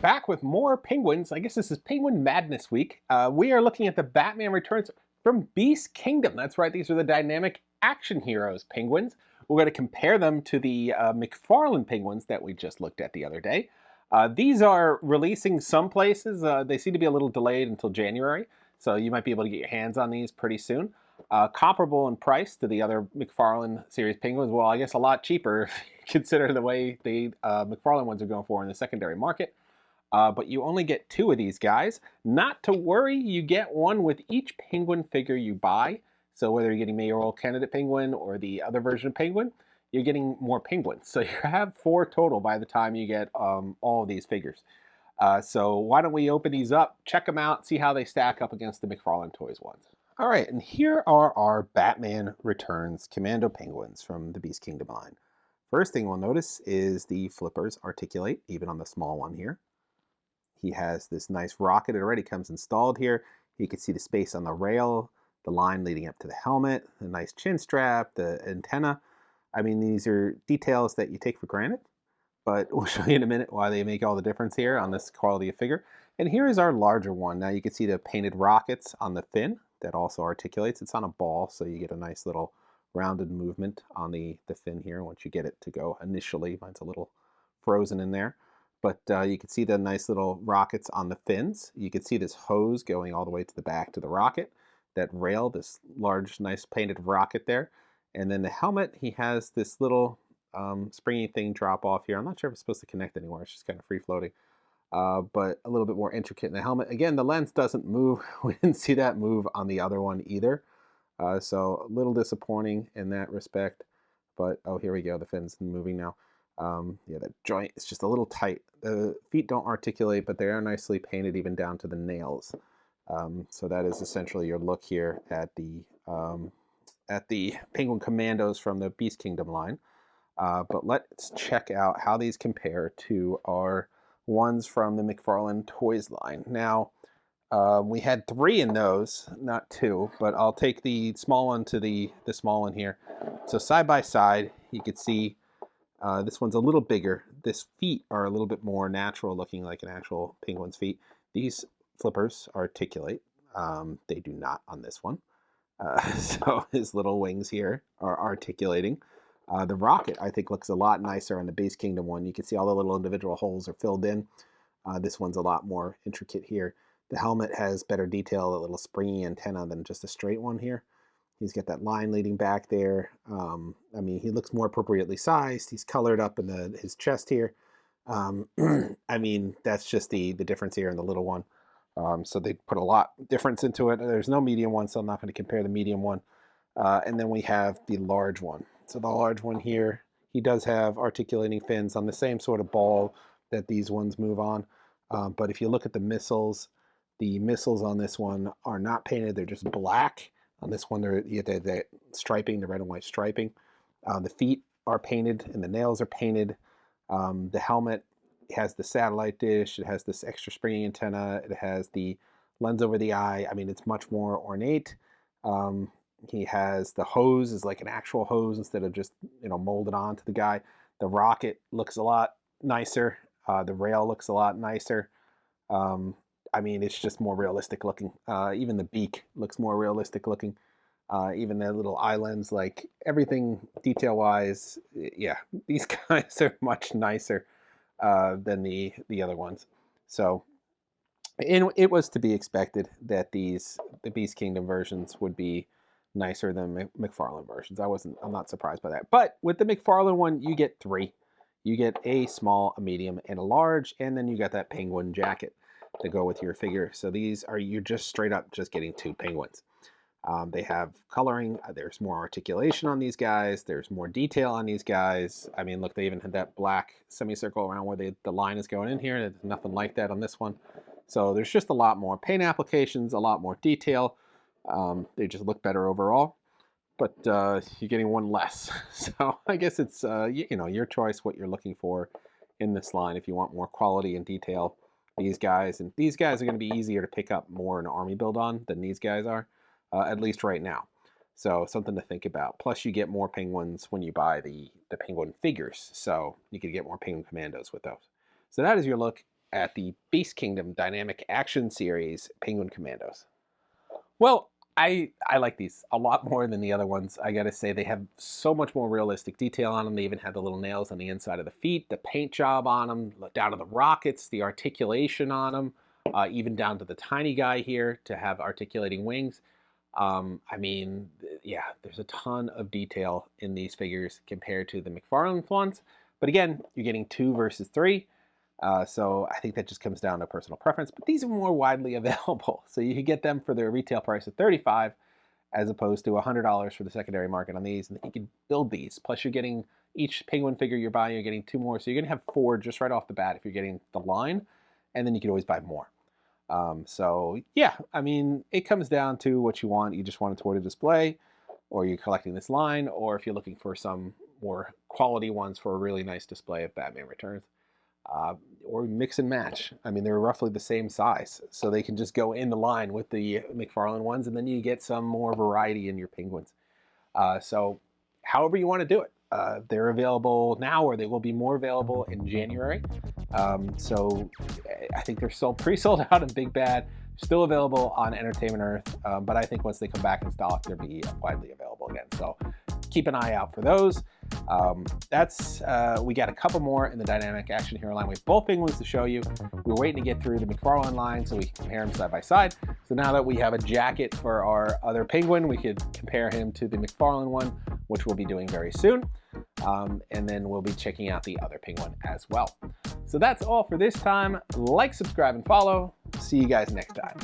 back with more penguins. I guess this is Penguin Madness Week. We are looking at the Batman Returns from Beast Kingdom. That's right, these are the dynamic action heroes penguins. We're going to compare them to the McFarlane penguins that we just looked at the other day. These are releasing some places. They seem to be a little delayed until January, so you might be able to get your hands on these pretty soon. Comparable in price to the other McFarlane series penguins. Well, I guess a lot cheaper if you consider the way the McFarlane ones are going for in the secondary market. But you only get 2 of these guys. Not to worry, you get one with each penguin figure you buy. So whether you're getting mayoral candidate penguin or the other version of penguin, you're getting more penguins. So you have 4 total by the time you get all of these figures. So why don't we open these up, check them out, see how they stack up against the McFarlane Toys ones. All right, and here are our Batman Returns Commando penguins from the Beast Kingdom line. First thing we'll notice is the flippers articulate, even on the small one here. He has this nice rocket. It already comes installed here. You can see the space on the rail, the line leading up to the helmet, the nice chin strap, the antenna. I mean, these are details that you take for granted, but we'll show you in a minute why they make all the difference here on this quality of figure. And here is our larger one. Now you can see the painted rockets on the fin that also articulates. It's on a ball, so you get a nice little rounded movement on the fin here once you get it to go initially. Mine's a little frozen in there. But you can see the nice little rockets on the fins. You can see this hose going all the way to the back to the rocket. That rail, this large, nice painted rocket there. And then the helmet, he has this little springy thing drop off here. I'm not sure if it's supposed to connect anywhere. It's just kind of free floating. But a little bit more intricate in the helmet. Again, the lens doesn't move. We didn't see that move on the other one either. So a little disappointing in that respect. But, oh, here we go. The fin's moving now. Yeah, that joint is just a little tight. The feet don't articulate, but they are nicely painted even down to the nails. So that is essentially your look here at the Penguin Commandos from the Beast Kingdom line. But let's check out how these compare to our ones from the McFarlane Toys line. Now, we had 3 in those, not 2, but I'll take the small one to the small one here. So side by side, you could see this one's a little bigger. This feet are a little bit more natural looking, like an actual penguin's feet. These flippers articulate. They do not on this one. So his little wings here are articulating. The rocket, I think, looks a lot nicer on the Beast Kingdom one. You can see all the little individual holes are filled in. This one's a lot more intricate here. The helmet has better detail, a little springy antenna than just a straight one here. He's got that line leading back there. I mean, he looks more appropriately sized. He's colored up in his chest here. I mean, that's just the difference here in the little one. So they put a lot difference into it. There's no medium one, so I'm not going to compare the medium one. And then we have the large one. So the large one here, he does have articulating fins on the same sort of ball that these ones move on. But if you look at the missiles on this one are not painted. They're just black. On this one, you get the striping, the red and white striping. The feet are painted and the nails are painted. The helmet has the satellite dish. It has this extra springy antenna. It has the lens over the eye. I mean, it's much more ornate. He has the hose is like an actual hose instead of just molded onto the guy. The rocket looks a lot nicer. The rail looks a lot nicer. I mean, it's just more realistic looking. Even the beak looks more realistic looking. Even the little eye lens, like everything detail-wise, yeah, these guys are much nicer than the other ones. So it was to be expected that the Beast Kingdom versions would be nicer than McFarlane versions. I'm not surprised by that. But with the McFarlane one, you get 3. You get a small, a medium, and a large, and then you got that penguin jacket to go with your figure. So you're just straight up just getting 2 penguins. They have coloring. There's more articulation on these guys. There's more detail on these guys. I mean, look, they even had that black semicircle around where the line is going in here. There's nothing like that on this one. So there's just a lot more paint applications, a lot more detail. They just look better overall. But you're getting 1 less. So I guess it's your choice what you're looking for in this line. If you want more quality and detail, these guys are going to be easier to pick up more an army build on than these guys are, at least right now. So something to think about. Plus you get more penguins when you buy the penguin figures, so you could get more penguin commandos with those. So that is your look at the Beast Kingdom Dynamic Action Series Penguin Commandos? Well, I like these a lot more than the other ones. I gotta say, they have so much more realistic detail on them. They even have the little nails on the inside of the feet, the paint job on them, down to the rockets, the articulation on them, even down to the tiny guy here to have articulating wings. I mean, yeah, there's a ton of detail in these figures compared to the McFarlane ones. But again, you're getting 2 versus 3. So I think that just comes down to personal preference, but these are more widely available. So you can get them for their retail price of $35 as opposed to $100 for the secondary market on these. And you can build these. Plus you're getting each penguin figure you're buying, you're getting 2 more. So you're gonna have 4 just right off the bat if you're getting the line, and then you can always buy more. So yeah, I mean, it comes down to what you want. You just want a toy to display, or you're collecting this line, or if you're looking for some more quality ones for a really nice display of Batman Returns. Or mix and match. I mean, they're roughly the same size, so they can just go in the line with the McFarlane ones, and then you get some more variety in your penguins. So however you want to do it. They're available now, or they will be more available in January. So I think they're still pre-sold out in Big Bad, still available on Entertainment Earth, but I think once they come back in stock, they'll be widely available again. So keep an eye out for those. We got a couple more in the Dynamic Action Hero line. We have both penguins to show you. We were waiting to get through the McFarlane line so we can compare them side by side. So now that we have a jacket for our other penguin, we could compare him to the McFarlane one, which we'll be doing very soon. And then we'll be checking out the other penguin as well. So that's all for this time. Like, subscribe, and follow. See you guys next time.